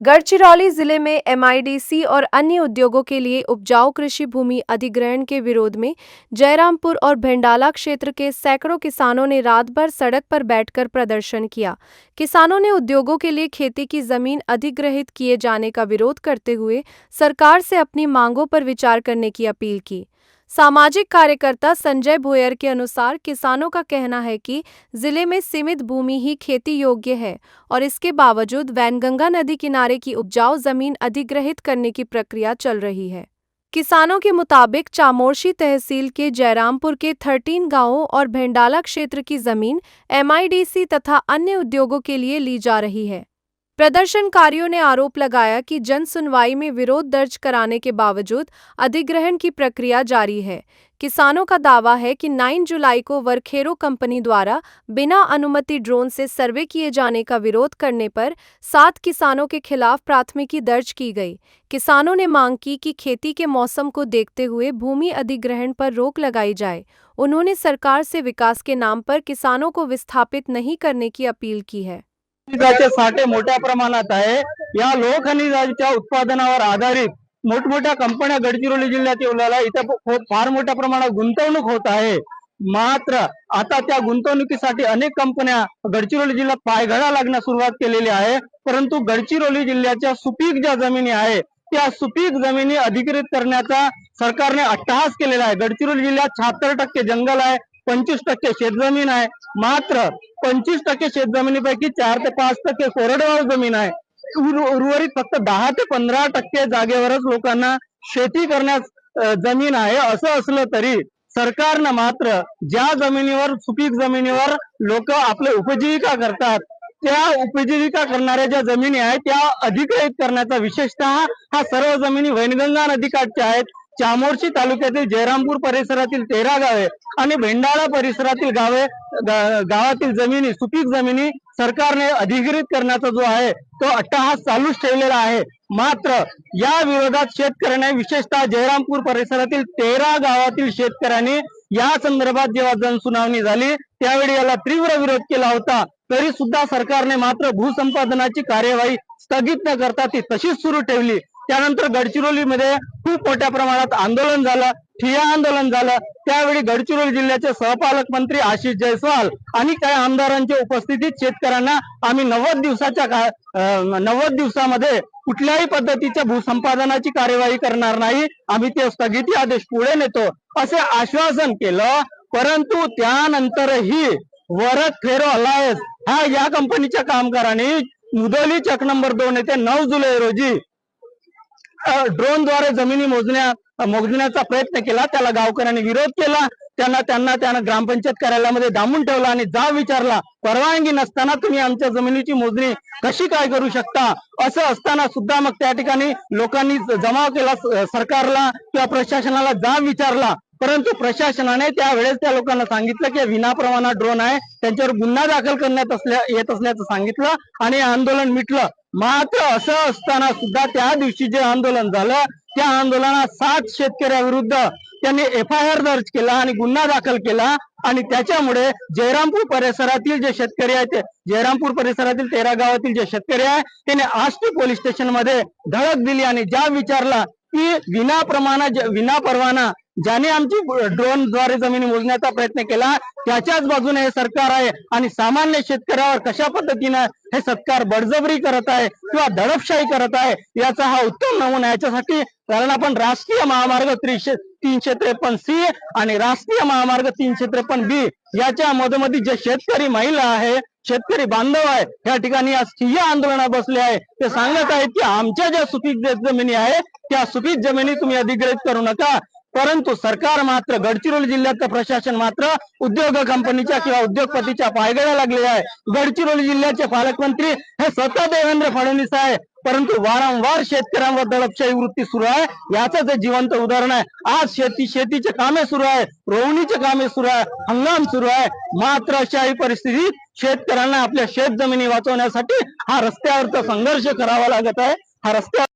गढ़चिरौली जिले में एमआईडीसी और अन्य उद्योगों के लिए उपजाऊ कृषि भूमि अधिग्रहण के विरोध में जयरामपुर और भेंडाला क्षेत्र के सैकड़ों किसानों ने रात भर सड़क पर बैठकर प्रदर्शन किया। किसानों ने उद्योगों के लिए खेती की जमीन अधिग्रहित किए जाने का विरोध करते हुए सरकार से अपनी मांगों पर विचार करने की अपील की। सामाजिक कार्यकर्ता संजय भोयर के अनुसार किसानों का कहना है कि जिले में सीमित भूमि ही खेती योग्य है और इसके बावजूद वैनगंगा नदी किनारे की उपजाऊ जमीन अधिग्रहित करने की प्रक्रिया चल रही है। किसानों के मुताबिक चामोर्शी तहसील के जयरामपुर के 13 गांवों और भेंडाला क्षेत्र की जमीन एमआईडीसी तथा अन्य उद्योगों के लिए ली जा रही है। प्रदर्शनकारियों ने आरोप लगाया कि जन सुनवाई में विरोध दर्ज कराने के बावजूद अधिग्रहण की प्रक्रिया जारी है। किसानों का दावा है कि 9 जुलाई को वरखेरो कंपनी द्वारा बिना अनुमति ड्रोन से सर्वे किए जाने का विरोध करने पर 7 किसानों के खिलाफ प्राथमिकी दर्ज की गई। किसानों ने मांग की कि खेती के मौसम को देखते हुए भूमि अधिग्रहण पर रोक लगाई जाए। उन्होंने सरकार से विकास के नाम पर किसानों को विस्थापित नहीं करने की अपील की है। खनिजाचे साठे मोठ्या प्रमाणात आहे। या लोहखनिजाच्या उत्पादनावर आधारित मोठमोठ्या कंपन्या गडचिरोली जिल्ह्यात येऊन इथे फार मोठ्या प्रमाणात गुंतवणूक होत आहे। मात्र आता त्या गुंतवणुकीसाठी अनेक कंपन्या गडचिरोली जिल्ह्यात पायघडा लागण्यास सुरुवात केलेली आहे। परंतु गडचिरोली जिल्ह्याच्या सुपीक ज्या जमिनी आहे त्या सुपीक जमिनी अधिकृत करण्याचा सरकारने अट्टहास केलेला आहे। गडचिरोली जिल्ह्यात 76% जंगल आहे, 25% शेतजमीन आहे। मात्र 25% शेतजमिनीपैकी 4 ते 5% कोरडवाहू जमीन आहे। उर्वरित फक्त 10 ते 15% जागेवरच लोकांना शेती करण्यास जमीन आहे। असं असलं तरी सरकारनं मात्र ज्या जमिनीवर सुपीक जमिनीवर लोक आपले उपजीविका करतात त्या उपजीविका करणाऱ्या ज्या जमिनी आहेत त्या अधिग्रहित करण्याचा विशेषतः हा सर्व जमिनी वैनगंगा नदीकाठच्या आहेत। चामोर्शी तालुक्यातील जयरामपूर परिसरातील 13 गावे आणि भेंडाळा परिसरातील गावातील जमिनी सुपीक जमिनी सरकारने अधिग्रहित करण्याचा जो आहे तो अट्टहास चालूच ठेवलेला आहे। मात्र या विरोधात शेतकऱ्यांनी विशेषतः जयरामपूर परिसरातील 13 गावातील शेतकऱ्यांनी या संदर्भात जेव्हा जनसुनावणी झाली त्यावेळी याला तीव्र विरोध केला होता। तरी सुद्धा सरकारने मात्र भूसंपादनाची कार्यवाही स्थगित न करता ती तशीच सुरू ठेवली। त्यानंतर गडचिरोलीमध्ये खूप मोठ्या प्रमाणात आंदोलन झालं, ठिय्या आंदोलन झालं। त्यावेळी गडचिरोली जिल्ह्याचे सहपालकमंत्री आशिष जयस्वाल आणि काही आमदारांच्या उपस्थितीत शेतकऱ्यांना आम्ही 90 दिवसामध्ये कुठल्याही पद्धतीच्या भूसंपादनाची कार्यवाही करणार नाही, आम्ही ते स्थगिती आदेश पुढे नेतो असे आश्वासन केलं। परंतु त्यानंतरही वरखेरो अलायन्स हा या कंपनीच्या कामगारांनी मुदोली चक नंबर 2 येथे 9 जुलै रोजी ड्रोनद्वारे जमिनी मोजण्याचा प्रयत्न केला। त्याला गावकऱ्यांनी विरोध केला। त्यांना ग्रामपंचायत कार्यालयामध्ये डांबून ठेवला आणि जाब विचारला, परवानगी नसताना तुम्ही आमच्या जमिनीची मोजणी कशी काय करू शकता? असं असताना सुद्धा मग त्या ठिकाणी लोकांनी जमाव केला, सरकारला किंवा प्रशासनाला जाब विचारला। परंतु प्रशासनाने त्यावेळेस त्या लोकांना सांगितलं की विनाप्रमाणात ड्रोन आहे, त्यांच्यावर गुन्हा दाखल करण्यात येत असल्याचं सांगितलं आणि आंदोलन मिटलं। मात्र असं असताना सुद्धा त्या दिवशी जे आंदोलन झालं त्या आंदोलनात 7 शेतकऱ्याविरुद्ध त्यांनी FIR दर्ज केला आणि गुन्हा दाखल केला आणि त्याच्यामुळे जयरामपूर परिसरातील जे शेतकरी आहेत, जयरामपूर परिसरातील 13 गावातील जे शेतकरी आहेत त्यांनी आष्टी पोलीस स्टेशन मध्ये धडक दिली आणि जाब विचारला की विना परवाना ज्याने आमची ड्रोनद्वारे जमिनी मोजण्याचा प्रयत्न केला त्याच्याच बाजूने हे सरकार आहे आणि सामान्य शेतकऱ्यावर कशा पद्धतीने हे सरकार बळजबरी करत आहे किंवा दडपशाही करत आहे याचा हा उत्तम नमुना। याच्यासाठी कारण आपण राष्ट्रीय महामार्ग 353C आणि राष्ट्रीय महामार्ग 353B याच्या मधोमधी जे शेतकरी महिला आहे, शेतकरी बांधव आहे, या ठिकाणी आज ठिय्या आंदोलनात बसले आहे। ते सांगत आहेत की आमच्या ज्या सुपीक जमिनी आहे त्या सुपीक जमिनी तुम्ही अधिग्रहित करू नका। परंतु सरकार मात्र गडचिरोली जिल्ह्याचं प्रशासन मात्र उद्योग कंपनीच्या किंवा उद्योगपतीच्या पायगळ्या लागले आहे। गडचिरोली जिल्ह्याचे पालकमंत्री हे स्वतः देवेंद्र फडणवीस आहे, परंतु वारंवार शेतकऱ्यांवर दडपशाही वृत्ती सुरू आहे। याचं ते जिवंत उदाहरण आहे। आज शेतीचे कामे सुरू आहे, रोवणीचे कामे सुरू आहे, हंगाम सुरू आहे। मात्र अशाही परिस्थितीत शेतकऱ्यांना आपल्या शेत जमिनी वाचवण्यासाठी हा रस्त्यावरचा संघर्ष करावा लागत आहे। हा रस्त्यावर